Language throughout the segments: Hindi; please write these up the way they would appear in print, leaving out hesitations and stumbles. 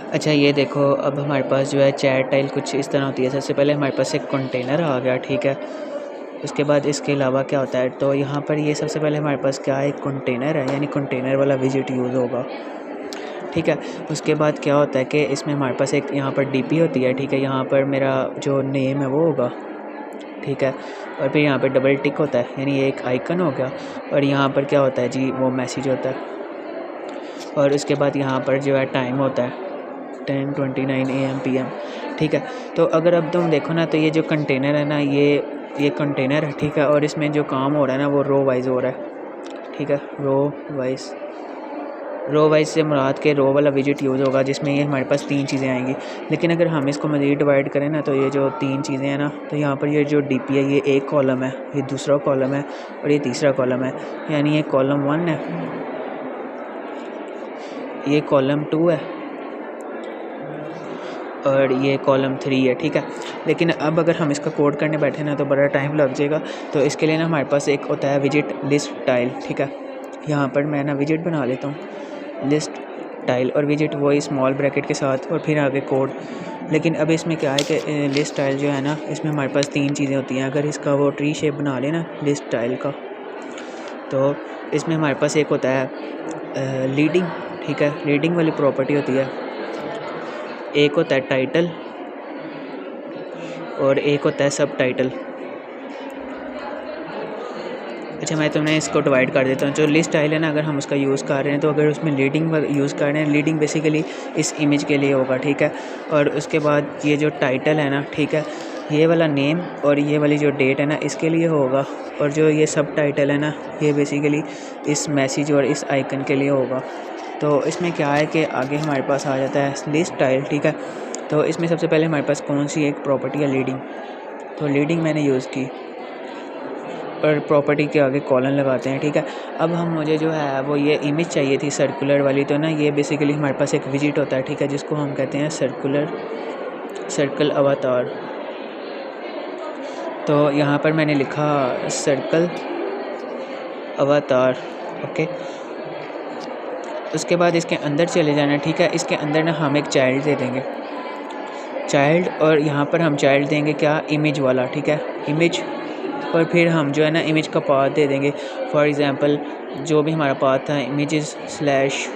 अच्छा ये देखो, अब हमारे पास जो है चैट टाइल कुछ इस तरह होती है। सबसे पहले हमारे पास एक कंटेनर आ गया, ठीक है। उसके बाद इसके अलावा क्या होता है, तो यहाँ पर ये सबसे पहले हमारे पास क्या है, एक कंटेनर है, यानी कंटेनर वाला विजिट यूज़ होगा, ठीक है। उसके बाद क्या होता है कि इसमें हमारे पास एक यहाँ पर डीपी होती है, ठीक है। यहाँ पर मेरा जो नेम है वो होगा, ठीक है। और फिर यहाँ पर डबल टिक होता है, यानी एक आइकन हो गया। और यहाँ पर क्या होता है जी, वो मैसेज होता है। और उसके बाद यहाँ पर जो है टाइम होता है 10:29 AM PM, ठीक है। तो अगर अब तुम देखो ना, तो ये जो कंटेनर है ना, ये कंटेनर है, ठीक है। और इसमें जो काम हो रहा है ना, वो रो वाइज हो रहा है, ठीक है। रो वाइज से मुराद के रो वाला विजिट यूज़ होगा, जिसमें ये हमारे पास 3 चीज़ें आएंगी। लेकिन अगर हम इसको मज़ीद डिवाइड करें ना, तो ये जो 3 चीज़ें हैं ना, तो यहाँ पर ये जो डीपी है, ये एक कॉलम है, ये दूसरा कॉलम है, और ये तीसरा कॉलम है। यानी ये कॉलम 1 है, ये कॉलम 2 है, और ये कॉलम 3 है, ठीक है। लेकिन अब अगर हम इसका कोड करने बैठे ना, तो बड़ा टाइम लग जाएगा। तो इसके लिए ना हमारे पास एक होता है विजिट लिस्ट टाइल, ठीक है। यहाँ पर मैं ना विजिट बना लेता हूँ, लिस्ट टाइल और विजिट वही स्मॉल ब्रैकेट के साथ, और फिर आगे कोड। लेकिन अब इसमें क्या है कि लिस्ट टाइल जो है ना, इसमें हमारे पास 3 चीज़ें होती हैं। अगर इसका वो ट्री शेप बना लेना लिस्ट टाइल का, तो इसमें हमारे पास एक होता है लीडिंग, ठीक है। लीडिंग वाली प्रॉपर्टी होती है। एक होता है टाइटल और एक होता है सब टाइटल। अच्छा मैं तुम्हें इसको डिवाइड कर देता हूँ। जो लिस्ट टाइल है ना, अगर हम उसका यूज़ कर रहे हैं, तो अगर उसमें लीडिंग यूज़ कर रहे हैं, लीडिंग बेसिकली इस इमेज के लिए होगा, ठीक है। और उसके बाद ये जो टाइटल है ना, ठीक है, ये वाला नेम और ये वाली जो डेट है ना, इसके लिए होगा। और जो ये सब टाइटल है ना, ये बेसिकली इस मैसेज और इस आइकन के लिए होगा। तो इसमें क्या है कि आगे हमारे पास आ जाता है लिस्ट टाइल, ठीक है। तो इसमें सबसे पहले हमारे पास कौन सी एक प्रॉपर्टी है, लीडिंग। तो लीडिंग मैंने यूज़ की, और प्रॉपर्टी के आगे कॉलन लगाते हैं, ठीक है। अब मुझे जो है वो ये इमेज चाहिए थी सर्कुलर वाली। तो ना ये बेसिकली हमारे पास एक विजिट होता है, ठीक है, जिसको हम कहते हैं सर्कल अवतार। तो यहाँ पर मैंने लिखा सर्कल अवतार, ओके। उसके बाद इसके अंदर चले जाना, ठीक है। इसके अंदर ना हम एक चाइल्ड दे देंगे, चाइल्ड। और यहाँ पर हम चाइल्ड देंगे क्या, इमेज वाला, ठीक है, इमेज। और फिर हम जो है ना इमेज का पाथ दे देंगे। फॉर एग्ज़ाम्पल जो भी हमारा पाथ था, इमेजेस स्लैश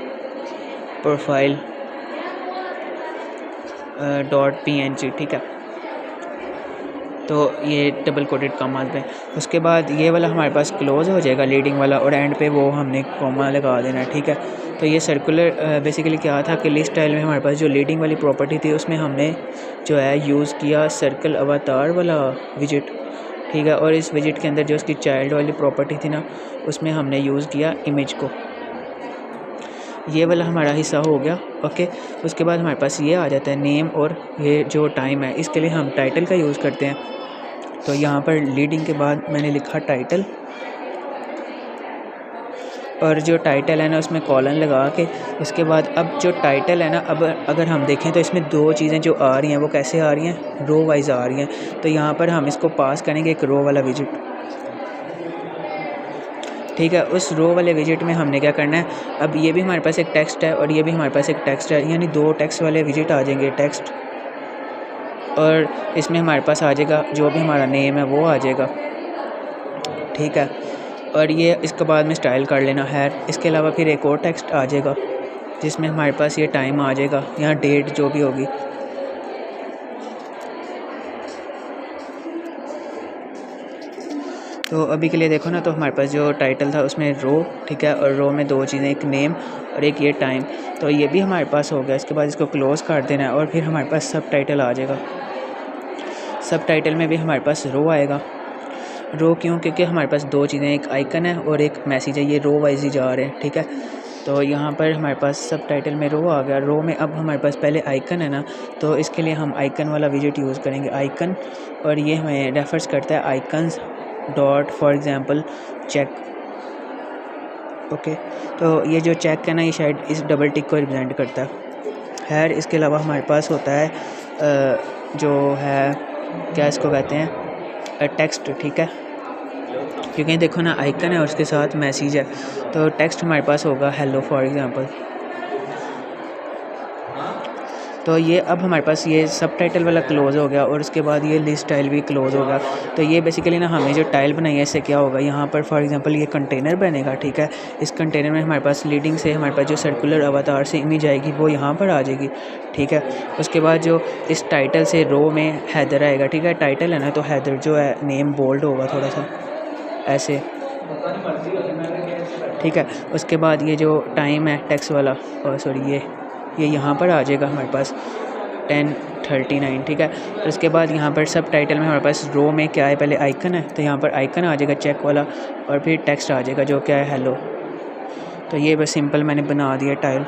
प्रोफाइल .png, ठीक है। तो ये डबल कोटेड कॉमा पे, उसके बाद ये वाला हमारे पास क्लोज हो जाएगा, लीडिंग वाला, और एंड पे वो हमने कॉमा लगा देना है, ठीक है। तो ये सर्कुलर बेसिकली क्या था कि लिस्ट स्टाइल में हमारे पास जो लीडिंग वाली प्रॉपर्टी थी, उसमें हमने जो है यूज़ किया सर्कल अवतार वाला विजिट, ठीक है। और इस विजिट के अंदर जो उसकी चाइल्ड वाली प्रॉपर्टी थी ना, उसमें हमने यूज़ किया इमेज को। ये वाला हमारा हिस्सा हो गया, ओके। उसके बाद हमारे पास ये आ जाता है नेम, और ये जो टाइम है, इसके लिए हम टाइटल का यूज़ करते हैं। तो यहाँ पर लीडिंग के बाद मैंने लिखा टाइटल, और जो टाइटल है ना उसमें कॉलन लगा के, इसके बाद अब जो टाइटल है ना, अब अगर हम देखें तो इसमें 2 चीज़ें जो आ रही हैं वो कैसे आ रही हैं, रो वाइज आ रही हैं। तो यहाँ पर हम इसको पास करेंगे एक रो वाला विजिट, ठीक है। उस रो वाले विजिट में हमने क्या करना है, अब ये भी हमारे पास एक टेक्स्ट है और ये भी हमारे पास एक टेक्स्ट है, यानी 2 टेक्स्ट वाले विजिट आ जाएंगे, टेक्स्ट। और इसमें हमारे पास आ जाएगा जो भी हमारा नेम है वो आ जाएगा, ठीक है। और ये इसके बाद में स्टाइल कर लेना है। इसके अलावा फिर एक और टेक्स्ट आ जाएगा, जिसमें हमारे पास ये टाइम आ जाएगा, यहाँ डेट जो भी होगी। तो अभी के लिए देखो ना, तो हमारे पास जो टाइटल था उसमें रो, ठीक है, और रो में 2 चीज़ें, एक नेम और एक ये टाइम। तो ये भी हमारे पास हो गया। इसके बाद इसको क्लोज़ कर देना है, और फिर हमारे पास सब टाइटल आ जाएगा। सब टाइटल में भी हमारे पास रो आएगा। रो क्यों, क्योंकि हमारे पास 2 चीज़ें, एक आइकन है और एक मैसेज है, ये रो वाइज ही जा रहे हैं, ठीक है। तो यहाँ पर हमारे पास सब टाइटल में रो आ गया। रो में अब हमारे पास पहले आइकन है ना, तो इसके लिए हम आइकन वाला विजिट यूज़ करेंगे, आइकन। और ये हमें रेफर्स करता है icons dot for example check, okay. तो ये जो चेक है ना, ये शायद इस डबल टिक को रिप्रेजेंट करता है। खैर इसके अलावा हमारे पास होता है जो है, क्या इसको कहते हैं, टेक्स्ट, ठीक है। क्योंकि देखो ना आइकन है और उसके साथ मैसेज है, तो टेक्स्ट हमारे पास होगा हेलो फॉर एग्ज़ाम्पल। तो ये अब हमारे पास ये सब टाइटल वाला क्लोज़ हो गया और उसके बाद ये लिस्ट टाइल भी क्लोज़ होगा। तो ये बेसिकली ना हमें जो टाइल बनाई है इससे क्या होगा, यहाँ पर फॉर एग्जांपल ये कंटेनर बनेगा, ठीक है। इस कंटेनर में हमारे पास लीडिंग से हमारे पास जो सर्कुलर अवतार से इमेज आएगी वो यहाँ पर आ जाएगी, ठीक है। उसके बाद जो इस टाइटल से रो में हैदर आएगा, ठीक है। टाइटल है ना, तो हैदर जो है नेम बोल्ड होगा थोड़ा सा ऐसे, ठीक है। उसके बाद ये जो टाइम है टेक्स्ट वाला, सॉरी ये यहाँ पर आ जाएगा हमारे पास 10:39, ठीक है। और उसके बाद यहाँ पर सब टाइटल में हमारे पास रो में क्या है, पहले आइकन है, तो यहाँ पर आइकन आ जाएगा चेक वाला और फिर टेक्स्ट आ जाएगा जो क्या है हेलो। तो ये बस सिंपल मैंने बना दिया टाइल।